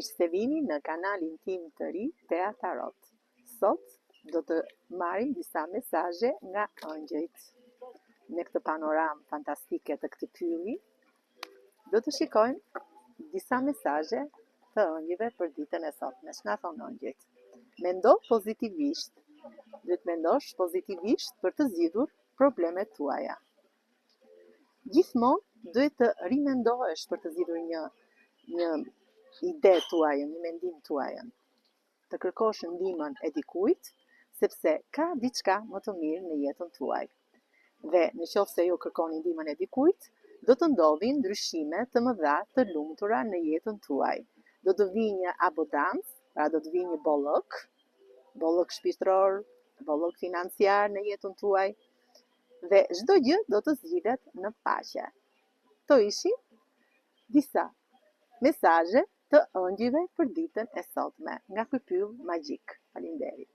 Mirë se vini në kanalin tim të ri, Tea Tarot. Sot do të marrim disa mesazhe nga ëngjëjt. Në këtë panoramë fantastike të këtij pylli, do të shikojmë disa mesazhe të ëngjëjve për ditën e sotme. Ç'na thonë ëngjëjt? Mendo pozitivisht. Duhet mendosh pozitivisht për të zgjidhur problemet tuaja. Gjithmonë duhet të rimendohesh për të zgjidhur një ide tuajën, një mendim tuajën. Të kërkosh ndihmën e dikujt, sepse ka diçka më të mirë në jetën tuaj. Dhe në qoftë se ju kërkoni ndihmën e dikujt, do të ndodhin ndryshime të mëdha të lumtura në jetën tuaj. Do të vijë një abundancë, pra do të vijë një bollëk shpirtëror, bollëk financiar në jetën tuaj, dhe çdo gjë do të zgjidhet në paqe. Këto ishin disa mesazhe të ëngjëjve për ditën e sotme nga ky pyll magjik. Faleminderit.